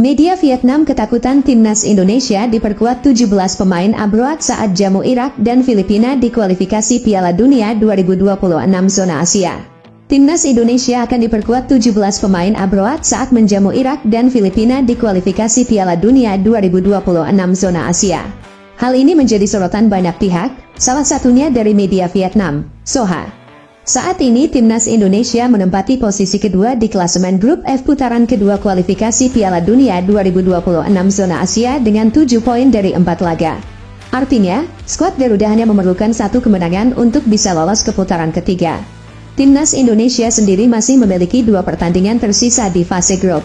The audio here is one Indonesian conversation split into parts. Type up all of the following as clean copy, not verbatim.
Media Vietnam ketakutan timnas Indonesia diperkuat 17 pemain abroad saat jamu Irak dan Filipina di kualifikasi Piala Dunia 2026 zona Asia. Timnas Indonesia akan diperkuat 17 pemain abroad saat menjamu Irak dan Filipina di kualifikasi Piala Dunia 2026 zona Asia. Hal ini menjadi sorotan banyak pihak, salah satunya dari media Vietnam, Soha. Saat ini timnas Indonesia menempati posisi kedua di klasemen grup F putaran kedua kualifikasi Piala Dunia 2026 zona Asia dengan 7 poin dari 4 laga. Artinya, skuad Garuda hanya memerlukan 1 kemenangan untuk bisa lolos ke putaran ketiga. Timnas Indonesia sendiri masih memiliki 2 pertandingan tersisa di fase grup.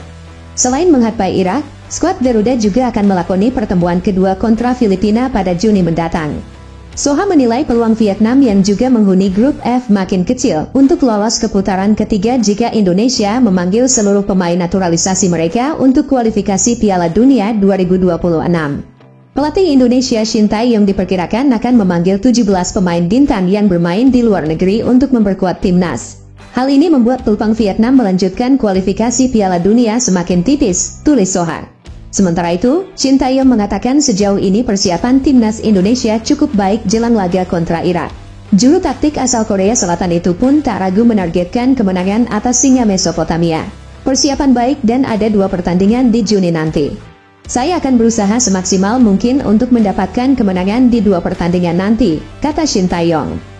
Selain menghadapi Irak, skuad Garuda juga akan melakoni pertemuan kedua kontra Filipina pada Juni mendatang. Soha menilai peluang Vietnam yang juga menghuni grup F makin kecil untuk lolos ke putaran ketiga jika Indonesia memanggil seluruh pemain naturalisasi mereka untuk kualifikasi Piala Dunia 2026. Pelatih Indonesia Shin Tae-yong diperkirakan akan memanggil 17 pemain bintan yang bermain di luar negeri untuk memperkuat timnas. Hal ini membuat peluang Vietnam melanjutkan kualifikasi Piala Dunia semakin tipis, tulis Soha. Sementara itu, Shin Tae-yong mengatakan sejauh ini persiapan timnas Indonesia cukup baik jelang laga kontra Irak. Juru taktik asal Korea Selatan itu pun tak ragu menargetkan kemenangan atas Singa Mesopotamia. Persiapan baik dan ada 2 pertandingan di Juni nanti. Saya akan berusaha semaksimal mungkin untuk mendapatkan kemenangan di 2 pertandingan nanti, kata Shin Tae-yong.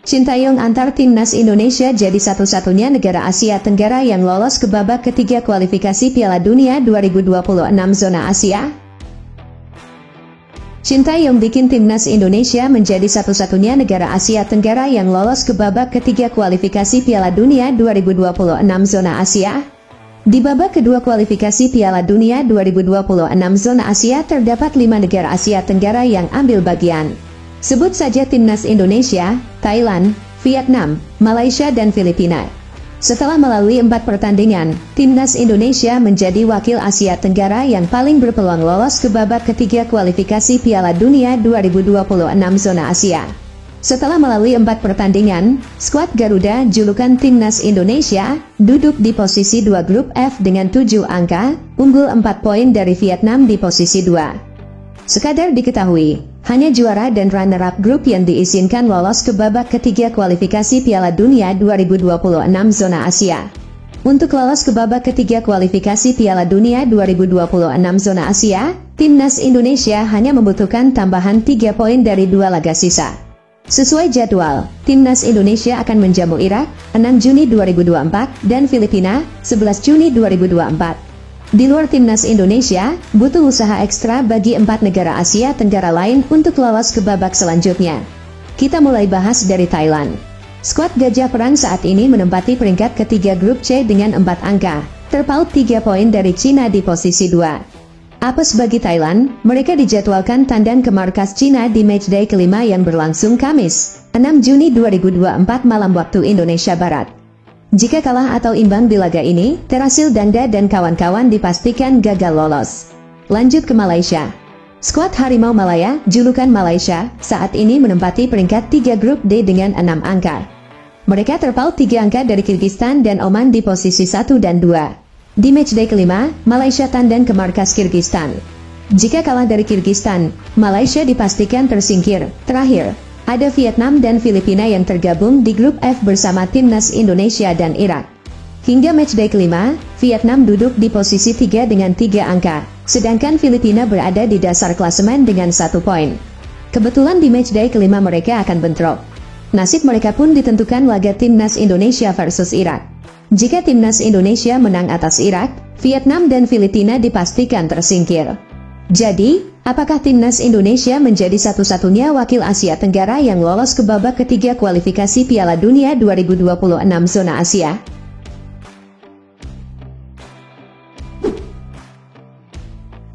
Shin Tae-yong antar timnas Indonesia jadi satu-satunya negara Asia Tenggara yang lolos ke babak ketiga kualifikasi Piala Dunia 2026 zona Asia. Shin Tae-yong bikin timnas Indonesia menjadi satu-satunya negara Asia Tenggara yang lolos ke babak ketiga kualifikasi Piala Dunia 2026 zona Asia. Di babak kedua kualifikasi Piala Dunia 2026 zona Asia terdapat 5 negara Asia Tenggara yang ambil bagian. Sebut saja timnas Indonesia, Thailand, Vietnam, Malaysia dan Filipina. Setelah melalui 4 pertandingan, timnas Indonesia menjadi wakil Asia Tenggara yang paling berpeluang lolos ke babak ketiga kualifikasi Piala Dunia 2026 zona Asia. Setelah melalui 4 pertandingan, skuad Garuda julukan timnas Indonesia duduk di posisi 2 grup F dengan 7 angka, unggul 4 poin dari Vietnam di posisi 2. Sekadar diketahui, hanya juara dan runner-up grup yang diizinkan lolos ke babak ketiga kualifikasi Piala Dunia 2026 zona Asia. Untuk lolos ke babak ketiga kualifikasi Piala Dunia 2026 zona Asia, timnas Indonesia hanya membutuhkan tambahan 3 poin dari 2 laga sisa. Sesuai jadwal, timnas Indonesia akan menjamu Irak 6 Juni 2024 dan Filipina 11 Juni 2024. Di luar timnas Indonesia, butuh usaha ekstra bagi 4 negara Asia Tenggara lain untuk lolos ke babak selanjutnya. Kita mulai bahas dari Thailand. Skuad Gajah Perang saat ini menempati peringkat ketiga grup C dengan 4 angka, terpaut 3 poin dari Cina di posisi 2. Apes bagi Thailand, mereka dijadwalkan tandang ke markas Cina di matchday kelima yang berlangsung Kamis, 6 Juni 2024 malam waktu Indonesia Barat. Jika kalah atau imbang di laga ini, Terasil Dangda dan kawan-kawan dipastikan gagal lolos. Lanjut ke Malaysia. Skuad Harimau Malaya, julukan Malaysia, saat ini menempati peringkat 3 grup D dengan 6 angka. Mereka terpaut 3 angka dari Kyrgyzstan dan Oman di posisi 1 dan 2. Di matchday kelima, Malaysia tandang ke markas Kyrgyzstan. Jika kalah dari Kyrgyzstan, Malaysia dipastikan tersingkir. Terakhir, ada Vietnam dan Filipina yang tergabung di grup F bersama timnas Indonesia dan Irak. Hingga matchday kelima, Vietnam duduk di posisi 3 dengan 3 angka, sedangkan Filipina berada di dasar klasemen dengan 1 poin. Kebetulan di matchday kelima mereka akan bentrok. Nasib mereka pun ditentukan laga timnas Indonesia versus Irak. Jika timnas Indonesia menang atas Irak, Vietnam dan Filipina dipastikan tersingkir. Jadi, apakah timnas Indonesia menjadi satu-satunya wakil Asia Tenggara yang lolos ke babak ketiga kualifikasi Piala Dunia 2026 zona Asia?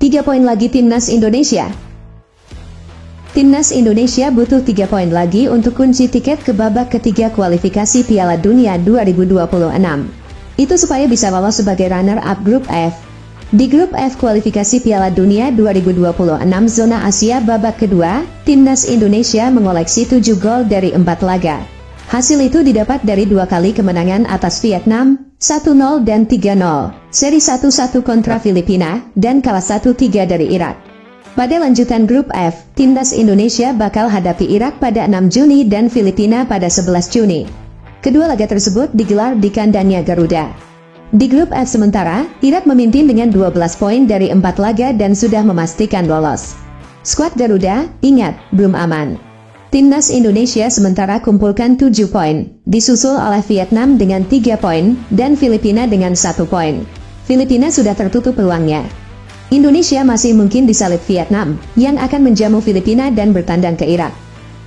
Tiga poin lagi timnas Indonesia. Timnas Indonesia butuh 3 poin lagi untuk kunci tiket ke babak ketiga kualifikasi Piala Dunia 2026. Itu supaya bisa lolos sebagai runner-up grup F. Di grup F kualifikasi Piala Dunia 2026 zona Asia babak kedua, timnas Indonesia mengoleksi 7 gol dari 4 laga. Hasil itu didapat dari 2 kali kemenangan atas Vietnam, 1-0 dan 3-0, seri 1-1 kontra Filipina, dan kalah 1-3 dari Irak. Pada lanjutan grup F, timnas Indonesia bakal hadapi Irak pada 6 Juni dan Filipina pada 11 Juni. Kedua laga tersebut digelar di kandangnya Garuda. Di grup F sementara, Irak memimpin dengan 12 poin dari 4 laga dan sudah memastikan lolos. Skuad Garuda, ingat, belum aman. Timnas Indonesia sementara kumpulkan 7 poin, disusul oleh Vietnam dengan 3 poin, dan Filipina dengan 1 poin. Filipina sudah tertutup peluangnya. Indonesia masih mungkin disalip Vietnam, yang akan menjamu Filipina dan bertandang ke Irak.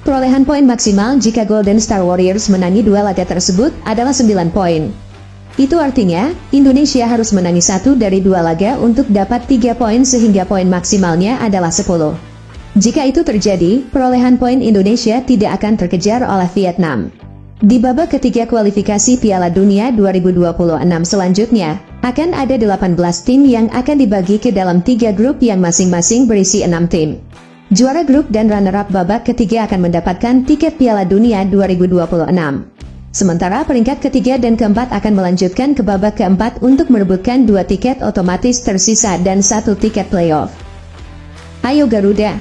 Perolehan poin maksimal jika Golden Star Warriors menangi 2 laga tersebut adalah 9 poin. Itu artinya, Indonesia harus menangi 1 dari 2 laga untuk dapat 3 poin sehingga poin maksimalnya adalah 10. Jika itu terjadi, perolehan poin Indonesia tidak akan terkejar oleh Vietnam. Di babak ketiga kualifikasi Piala Dunia 2026 selanjutnya, akan ada 18 tim yang akan dibagi ke dalam 3 grup yang masing-masing berisi 6 tim. Juara grup dan runner-up babak ketiga akan mendapatkan tiket Piala Dunia 2026. Sementara peringkat ketiga dan keempat akan melanjutkan ke babak keempat untuk merebutkan 2 tiket otomatis tersisa dan 1 tiket playoff. Ayo Garuda!